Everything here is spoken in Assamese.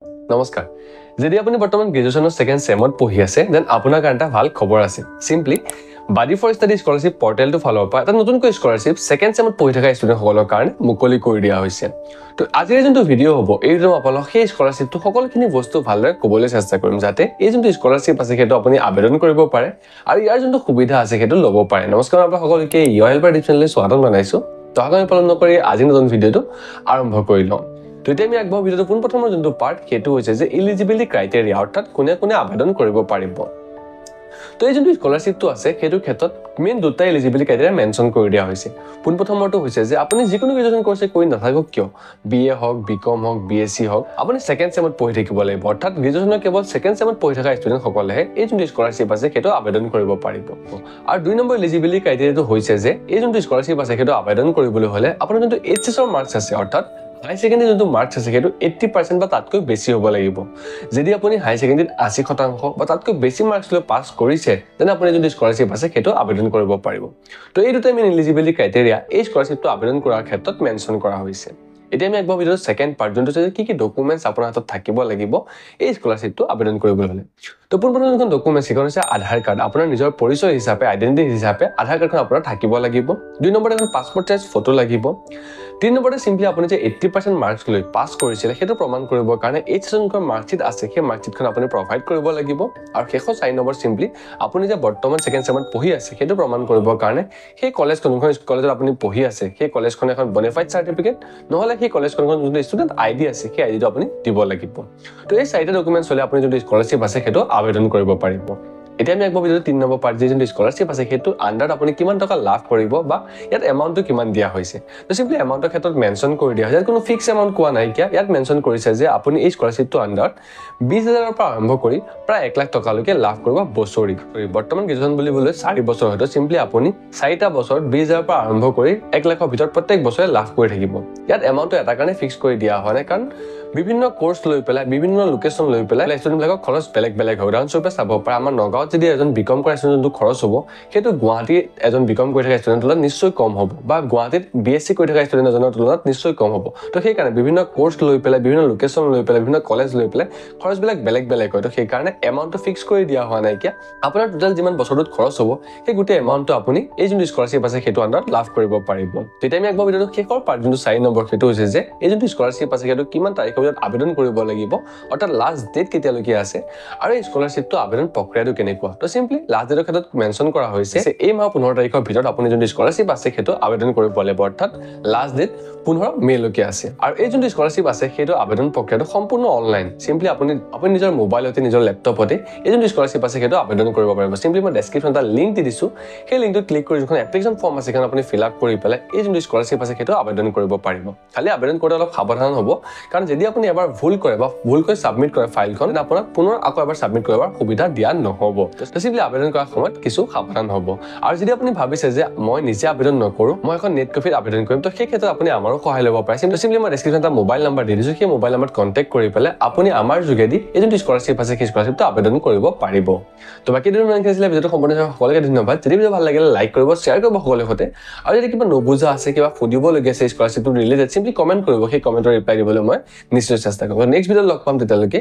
নমস্কাৰ যদি আপুনি বৰ্তমান গ্ৰেজুৱেশ্যনৰ সেকেন্ড সেমত পঢ়ি আছে দেন আপোনাৰ কাৰণে ভাল খবৰ আছে সিম্পলি বাডি ফৰ ষ্টাডি স্কলাৰশ্বিপ পৰ্টেলটো ফলো পৰা এটা নতুনকৈ স্কলাৰশ্বিপ সেকেন্ড সেমত পঢ়ি থকা ষ্টুডেণ্টসকলৰ কাৰণে মুকলি কৰি দিয়া হৈছে তো আজিৰ যোনটো ভিডিঅ' হ'ব এই ভিডিঅ'ত আপোনাক সেই স্কলাৰশ্বিপটো সকলোখিনি বস্তু ভালদৰে ক'বলৈ চেষ্টা কৰিম যাতে এই যোনটো স্কলাৰশ্বিপ আছে সেইটো আপুনি আবেদন কৰিব পাৰে আৰু ইয়াৰ যোনটো সুবিধা আছে সেইটো ল'ব পাৰে নমস্কাৰ আপোনাক সকলোকে ইউ হেল্পাৰ ডিপচনেললৈ স্বাগতম জনাইছো তো আগলৈ পালন নকৰি আজি নতুন ভিডিঅ'টো আৰম্ভ কৰি লওঁ তো এতিয়া আমি আগবঢ়া ভিডিঅ'টো পোনপ্ৰথমৰ যোনটো পাৰ্ট সেইটো হৈছে যে এলিজিবিলিটি ক্ৰাইটেৰিয়া অৰ্থাৎ কোনে কোনে আবেদন কৰিব পাৰিব তো এই যোনটো স্কলাৰশ্বিপটো আছে সেইটোৰ ক্ষেত্ৰত মেইন দুটা এলিজিবিলিটি ক্ৰাইটেৰিয়া মেনশ্যন কৰি দিয়া হৈছে পোনপ্ৰথমৰটো হৈছে যে আপুনি যিকোনো গ্ৰেজুৱেশ্যন কোৰ্ছে কৰি নাথাকক কিয় BA হওক BCom হওক BSc হওক আপুনি সেকেন্ড সেমত পঢ়ি থাকিব লাগিব অৰ্থাৎ গ্ৰেজুৱেশ্যনৰ কেৱল সেকেন্ড সেমত পঢ়ি থকা ষ্টুডেণ্টসকলেহে এই যোনটো স্কলাৰশ্বিপ আছে সেইটো আবেদন কৰিব পাৰিব আৰু দুই নম্বৰ এলিজিবিলিটি ক্ৰাইটেৰিয়াটো হৈছে যে এই যোনটো স্কলাৰশ্বিপ আছে সেইটো আবেদন কৰিবলৈ হ'লে আপোনাৰ যোনটো HSৰ মাৰ্কছ আছে অৰ্থাৎ হাই সেকেন্ডাৰী যোনটো মাৰ্কছ আছে সেইটো 80% বা তাতকৈ বেছি হ'ব লাগিব যদি আপুনি হাই সেকেন্ডাৰীত 80% বা তাতকৈ বেছি মাৰ্কছ লৈ পাছ কৰিছে তেনে আপুনি যোনটো স্কলাৰশ্বিপ আছে সেইটো আবেদন কৰিব পাৰিব তো এই দুটা মেইন এলিজিবিলিটি ক্ৰাইটেৰিয়া এই স্কলাৰশ্বিপটো আবেদন কৰাৰ ক্ষেত্ৰত মেনশ্যন কৰা হৈছে এতিয়া আমি একবাৰ ভিডিঅ'ৰ সেকেন্ড পাৰ্ট যোনটো হৈছে কি ডকুমেণ্টছ আপোনাৰ হাতত থাকিব লাগিব এই স্কলাৰশ্বিপটো আবেদন কৰিবলৈ হ'লে তো পোনপ্ৰথমে যোনখন ডকুমেণ্টছ সেইখন হৈছে আধাৰ কাৰ্ড আপোনাৰ নিজৰ পৰিচয় হিচাপে আইডেণ্টিটি হিচাপে আধাৰ কাৰ্ডখন আপোনাৰ থাকিব লাগিব দুই নম্বৰতে এখন পাছপৰ্ট সাইজ ফটো লাগিব তিন নম্বৰতে সিম্পলি আপুনি যে 80% মাৰ্কছ লৈ পাছ কৰিছিল সেইটো প্ৰমাণ কৰিবৰ কাৰণে HSৰ মাৰ্কশ্বিট আছে সেই মাৰ্কশ্বিটখন আপুনি প্ৰভাইড কৰিব লাগিব আৰু শেষৰ 4 নম্বৰ সিম্পলি আপুনি যে বৰ্তমান সেকেন্ড সেমত পঢ়ি আছে সেইটো প্ৰমাণ কৰিবৰ কাৰণে সেই কলেজখন কলেজত আপুনি পঢ়ি আছে সেই কলেজখন এখন বনাফাইড চাৰ্টিফিকেট নহলে সেই কলেজখন যোনটো ষ্টুডেণ্ট আইডি আছে সেই আইডিটো আপুনি দিব লাগিব তো এই চাৰিটা ডকুমেণ্টছ হ'লে আপুনি যোনটো স্কলাৰশ্বিপ আছে সেইটো আবেদন কৰিব পাৰিব এতিয়া আমি একবাৰ ভিডিঅ'ৰ 3 নম্বৰ পাৰ্ট যে যোনটো স্কলাৰশ্বিপ আছে সেইটো আন্ডাৰত আপুনি কিমান টকা লাভ কৰিব বা ইয়াত এমাউণ্টটো কিমান দিয়া হৈছে তো সিম্পলি এমাউণ্টৰ ক্ষেত্ৰত মেনশ্যন কৰি দিয়া হৈছে কোনো ফিক্স এমাউণ্ট কোৱা নাই কিয়া ইয়াত মেনশ্যন কৰিছে যে আপুনি এই স্কলাৰশ্বিপটো আন্ডাৰত 20,000ৰ পৰা আৰম্ভ কৰি প্ৰায় 1 লাখ টকালৈকে লাভ কৰিব বছৰি বৰ্তমান গ্ৰেজুৱেশ্যন বুলিবলৈ 4 বছৰ হয়তো সিম্পলি আপুনি 4টা বছৰত 20,000ৰ পৰা আৰম্ভ কৰি 1 লাখৰ ভিতৰত প্ৰত্যেক বছৰে লাভ কৰি থাকিব ইয়াত এমাউণ্টটো এটা কাৰণে ফিক্স কৰি দিয়া হয় নাই কাৰণ বিভিন্ন কোৰ্স লৈ পেলাই বিভিন্ন লোকেশন লৈ পেলাই ষ্টুডেণ্টবিলাকৰ খৰচ বেলেগ বেলেগ হয় উদাহৰণস্বৰূপে চাব পাৰে আমাৰ নগাঁৱত যদি এজন BCom কৰা ষ্টুডেণ্টৰ খৰচ হ'ব সেইটো গুৱাহাটীত এজন BCom কৰি থকা ষ্টুডেণ্টৰ তুলনাত নিশ্চয় কম হ'ব বা গুৱাহাটীত BSc কৰি থকা ষ্টুডেণ্ট এজনৰ তুলনাত নিশ্চয় কম হ'ব তো সেইকাৰণে বিভিন্ন কোৰ্স লৈ পেলাই বিভিন্ন লোকেশন লৈ পেলাই বিভিন্ন কলেজ লৈ পেলাই খৰচবিলাক বেলেগ বেলেগ হয় তো সেইকাৰণে এমাউণ্টটো ফিক্স কৰি দিয়া হোৱা নাই কিয়া আপোনাৰ টোটাল যিমান বছৰটোত খৰচ হ'ব সেই গোটেই এমাউণ্টটো আপুনি এই যোনটো স্কলাৰশ্বিপ আছে সেইটো আন্ডাৰত লাভ কৰিব পাৰিব তেতিয়া আমি একবাৰ ভিডিঅ'টো শেষৰ পাৰ্ট যোনটো 4 নম্বৰ সেইটো হৈছে যে এই যোনটো স্কলাৰশ্বিপ আছে সেইটো কিমান তাৰিখৰ ভিতৰত আবেদন কৰিব লাগিব অৰ্থাৎ লাষ্ট ডেট কেতিয়ালৈকে আছে আৰু এই স্কলাৰশ্বিপটো আবেদন প্ৰক্ৰিয়াটো কেনেকুৱা তো সিম্পলি লাষ্ট ডেটৰ ক্ষেত্ৰত মেনশ্যন কৰা হৈছে এই মাহ 15 তাৰিখৰ ভিতৰত আপুনি যোনটো স্কলাৰশ্বিপ আছে সেইটো আবেদন কৰিব লাগিব অৰ্থাৎ লাষ্ট ডেট 15 মেলৈকে আছে আৰু এই যোনটো স্কলাৰশ্বিপ আছে সেইটো আবেদন প্ৰক্ৰিয়াটো সম্পূৰ্ণ অনলাইন সিম্পলি আপুনি নিজৰ মোবাইলতে নিজৰ লেপটপতে এই যোনটো স্কলাৰশ্বিপ আছে সেইটো আবেদন কৰিব পাৰিব সিম্পলি মই ডেছক্ৰিপশ্যনত এটা লিংক দি দিছো সেই লিংকটোত ক্লিক কৰি যোনখন এপ্লিকেশ্যন ফৰ্ম আছে সেইখন আপুনি ফিল আপ কৰি পেলাই এই যোনটো স্কলাৰশ্বিপ আছে সেইটো আবেদন কৰিব পাৰিব খালি আবেদন কৰোঁতে অলপ সাৱধান হ'ব কাৰণ যদি আপুনি এবাৰ ভুল কৰে বা ভুলকৈ সাবমিট কৰে ফাইলখন তেনে আপোনাক পুনৰ আকৌ এবাৰ সাবমিট কৰিবৰ সুবিধা দিয়া নহ'ব তো সিম্পলি আবেদন কৰাৰ সময়ত কিছু সাৱধান হ'ব আৰু যদি আপুনি ভাবিছে যে মই নিজে আবেদন নকৰোঁ মই এখন নেট কফিত আবেদন কৰিম তো সেই ক্ষেত্ৰত আপুনি আমাৰো সহায় ল'ব পাৰে সিম্পলি মই ডেছক্ৰিপশ্যনত এটা মোবাইল নম্বৰ দি দিছোঁ সেই মোবাইল নম্বৰত কণ্টেক্ট কৰি পেলাই আপুনি আমাৰ যোগেদি এই যোনটো স্কলাৰশ্বিপ আছে সেই স্কলাৰশ্বিপটো আবেদন কৰিব পাৰিব তো বাকী দিনৰ মানে আছিলে ভিডিঅ'টো সম্পূৰ্ণ সকলোকে ধন্যবাদ যদি ভিডিঅ' ভাল লাগিলে লাইক কৰিব শ্বেয়াৰ কৰিব সকলোৰে সৈতে আৰু যদি কিবা নুবুজা আছে কিবা সুধিবলগীয়া আছে স্কলাৰশ্বিপটো ৰিলেটেড সিম্পলি কমেণ্ট কৰিব সেই কমেণ্টৰ ৰিপ্লাই দিবলৈ মই নিশ্চয় চেষ্টা কৰিম নেক্সট ভিডিঅ'ত লগ পাম তেতিয়ালৈকে